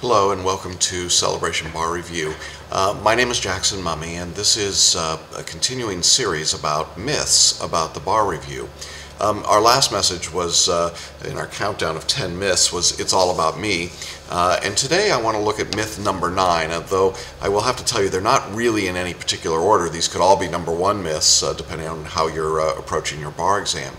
Hello and welcome to Celebration Bar Review. My name is Jackson Mumey, and this is a continuing series about myths about the bar review. Our last message was, in our countdown of 10 myths, was "It's all about me." And today I want to look at myth number 9, although I will have to tell you they're not really in any particular order. These could all be number 1 myths, depending on how you're approaching your bar exam.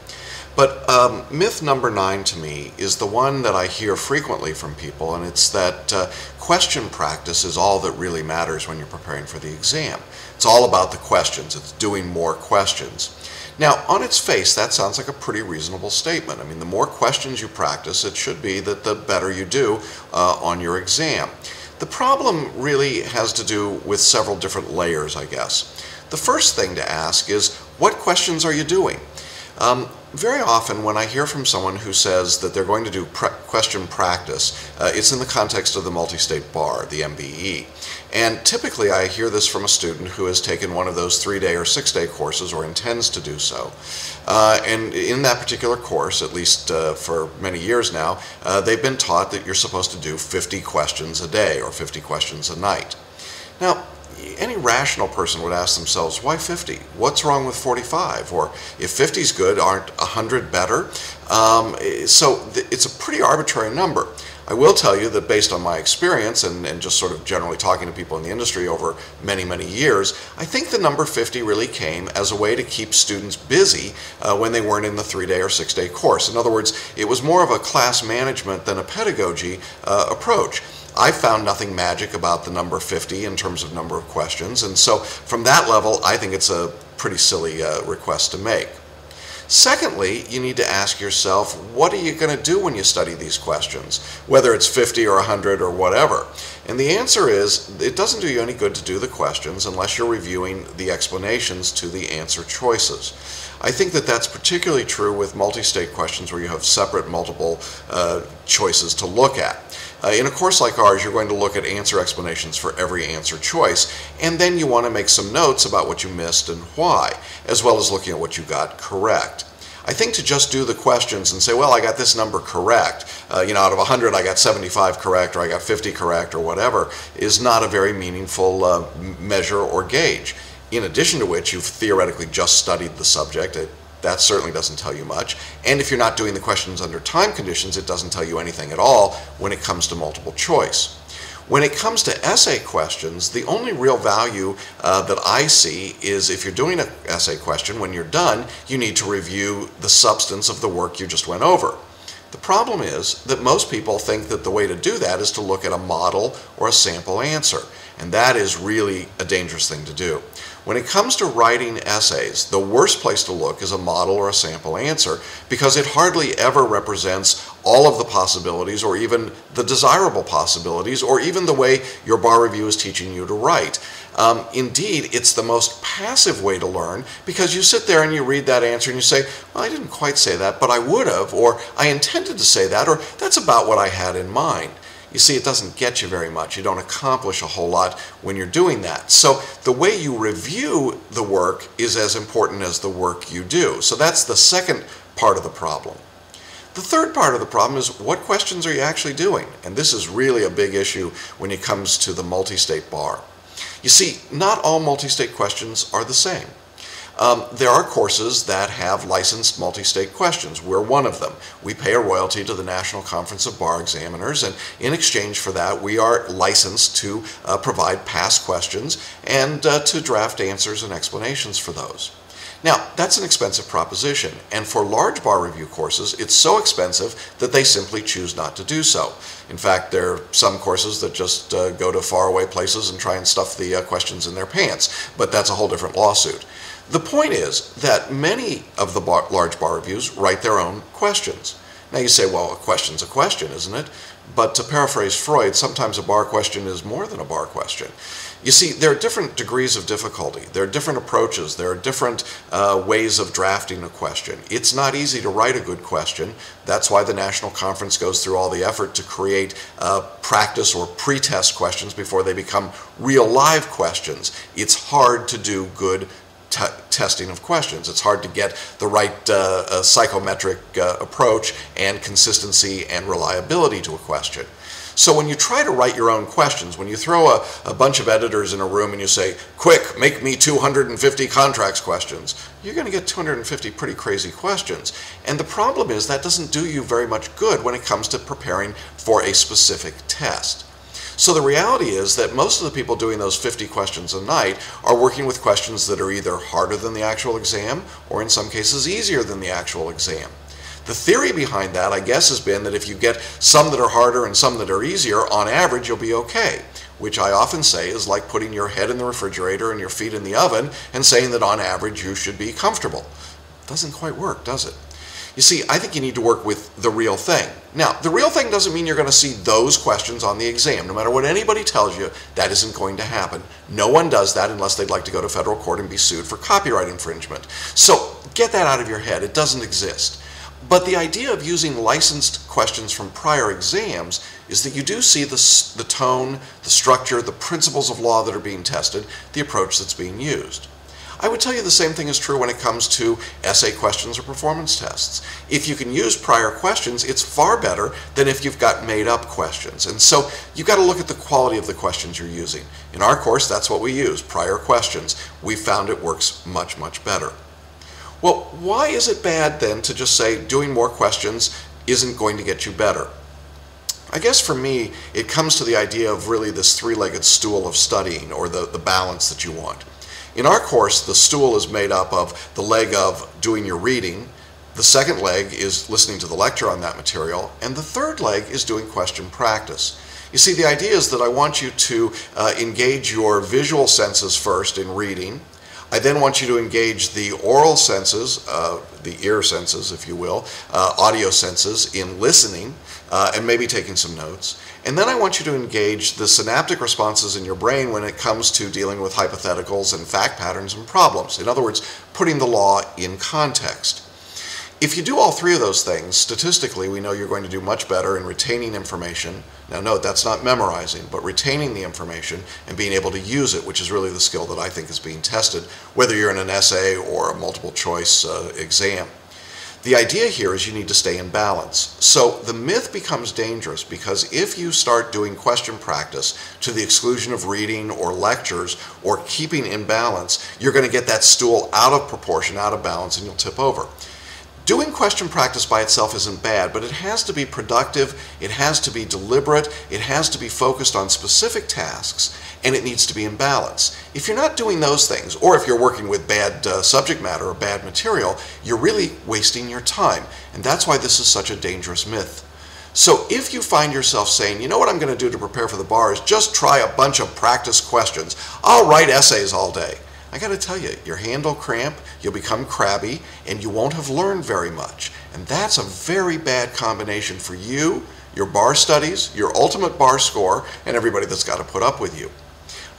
But myth number 9 to me is the one that I hear frequently from people, and it's that question practice is all that really matters when you're preparing for the exam. It's all about the questions. It's doing more questions. Now, on its face, that sounds like a pretty reasonable statement. I mean, the more questions you practice, it should be that the better you do on your exam. The problem really has to do with several different layers, I guess. The first thing to ask is, what questions are you doing? Very often when I hear from someone who says that they're going to do question practice, it's in the context of the multi-state bar, the MBE. And typically I hear this from a student who has taken one of those 3-day or 6-day courses or intends to do so. And in that particular course, at least for many years now, they've been taught that you're supposed to do 50 questions a day or 50 questions a night. Now, any rational person would ask themselves, why 50? What's wrong with 45? Or if 50 is good, aren't 100 better? So it's a pretty arbitrary number. I will tell you that based on my experience and just sort of generally talking to people in the industry over many, many years, I think the number 50 really came as a way to keep students busy when they weren't in the 3-day or 6-day course. In other words, it was more of a class management than a pedagogy approach. I found nothing magic about the number 50 in terms of number of questions, and so from that level, I think it's a pretty silly request to make. Secondly, you need to ask yourself, what are you going to do when you study these questions, whether it's 50 or 100 or whatever? And the answer is, it doesn't do you any good to do the questions unless you're reviewing the explanations to the answer choices. I think that that's particularly true with multi-state questions where you have separate multiple choices to look at. In a course like ours, you're going to look at answer explanations for every answer choice, and then you want to make some notes about what you missed and why, as well as looking at what you got correct. I think to just do the questions and say, well, I got this number correct, out of 100 I got 75 correct, or I got 50 correct, or whatever, is not a very meaningful measure or gauge. In addition to which, you've theoretically just studied the subject. That certainly doesn't tell you much. And if you're not doing the questions under time conditions, it doesn't tell you anything at all when it comes to multiple choice. When it comes to essay questions, the only real value that I see is if you're doing an essay question, when you're done, you need to review the substance of the work you just went over. The problem is that most people think that the way to do that is to look at a model or a sample answer, and that is really a dangerous thing to do. When it comes to writing essays, the worst place to look is a model or a sample answer because it hardly ever represents all of the possibilities or even the desirable possibilities or even the way your bar review is teaching you to write. Indeed, it's the most passive way to learn because you sit there and you read that answer and you say, well, I didn't quite say that, but I would have, or I intended to say that, or that's about what I had in mind. You see, it doesn't get you very much. You don't accomplish a whole lot when you're doing that. So the way you review the work is as important as the work you do. So that's the second part of the problem. The third part of the problem is, what questions are you actually doing? And this is really a big issue when it comes to the multi-state bar. You see, not all multi-state questions are the same. There are courses that have licensed multi-state questions. We're one of them. We pay a royalty to the National Conference of Bar Examiners, and in exchange for that, we are licensed to provide past questions and to draft answers and explanations for those. Now, that's an expensive proposition, and for large bar review courses, it's so expensive that they simply choose not to do so. In fact, there are some courses that just go to faraway places and try and stuff the questions in their pants, but that's a whole different lawsuit. The point is that many of the large bar reviews write their own questions. Now you say, well, a question's a question, isn't it? But to paraphrase Freud, sometimes a bar question is more than a bar question. You see, there are different degrees of difficulty. There are different approaches. There are different ways of drafting a question. It's not easy to write a good question. That's why the National Conference goes through all the effort to create practice or pre-test questions before they become real live questions. It's hard to do good testing of questions. It's hard to get the right psychometric approach and consistency and reliability to a question. So when you try to write your own questions, when you throw a bunch of editors in a room and you say, quick, make me 250 contracts questions, you're going to get 250 pretty crazy questions. And the problem is that doesn't do you very much good when it comes to preparing for a specific test. So the reality is that most of the people doing those 50 questions a night are working with questions that are either harder than the actual exam or in some cases easier than the actual exam. The theory behind that, I guess, has been that if you get some that are harder and some that are easier, on average you'll be okay, which I often say is like putting your head in the refrigerator and your feet in the oven and saying that on average you should be comfortable. Doesn't quite work, does it? You see, I think you need to work with the real thing. Now, the real thing doesn't mean you're going to see those questions on the exam. No matter what anybody tells you, that isn't going to happen. No one does that unless they'd like to go to federal court and be sued for copyright infringement. So get that out of your head. It doesn't exist. But the idea of using licensed questions from prior exams is that you do see the tone, the structure, the principles of law that are being tested, the approach that's being used. I would tell you the same thing is true when it comes to essay questions or performance tests. If you can use prior questions, it's far better than if you've got made-up questions. And so you've got to look at the quality of the questions you're using. In our course, that's what we use, prior questions. We found it works much, much better. Well, why is it bad then to just say doing more questions isn't going to get you better? I guess for me, it comes to the idea of really this three-legged stool of studying, or the balance that you want. In our course, the stool is made up of the leg of doing your reading, the second leg is listening to the lecture on that material, and the third leg is doing question practice. You see, the idea is that I want you to engage your visual senses first in reading. I then want you to engage the oral senses, the ear senses, if you will, audio senses in listening, and maybe taking some notes. And then I want you to engage the synaptic responses in your brain when it comes to dealing with hypotheticals and fact patterns and problems. In other words, putting the law in context. If you do all three of those things, statistically, we know you're going to do much better in retaining information. Now note, that's not memorizing, but retaining the information and being able to use it, which is really the skill that I think is being tested, whether you're in an essay or a multiple choice exam. The idea here is you need to stay in balance. So the myth becomes dangerous because if you start doing question practice to the exclusion of reading or lectures or keeping in balance, you're going to get that stool out of proportion, out of balance, and you'll tip over. Doing question practice by itself isn't bad, but it has to be productive, it has to be deliberate, it has to be focused on specific tasks, and it needs to be in balance. If you're not doing those things, or if you're working with bad subject matter or bad material, you're really wasting your time, and that's why this is such a dangerous myth. So if you find yourself saying, you know what I'm going to do to prepare for the bar is just try a bunch of practice questions. I'll write essays all day. I got to tell you, your hand will cramp, you'll become crabby, and you won't have learned very much. And that's a very bad combination for you, your bar studies, your ultimate bar score, and everybody that's got to put up with you.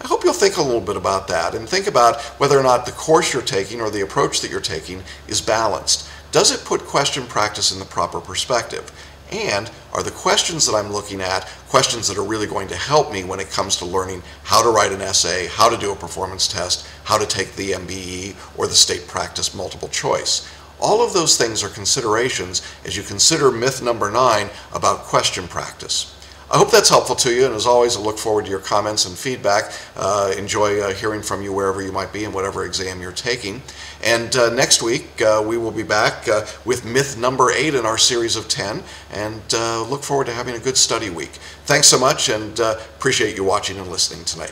I hope you'll think a little bit about that and think about whether or not the course you're taking or the approach that you're taking is balanced. Does it put question practice in the proper perspective? And are the questions that I'm looking at questions that are really going to help me when it comes to learning how to write an essay, how to do a performance test, how to take the MBE or the state practice multiple choice? All of those things are considerations as you consider myth number 9 about question practice. I hope that's helpful to you, and as always, I look forward to your comments and feedback. Enjoy hearing from you wherever you might be in whatever exam you're taking. And next week, we will be back with myth number 8 in our series of 10, and look forward to having a good study week. Thanks so much, and appreciate you watching and listening tonight.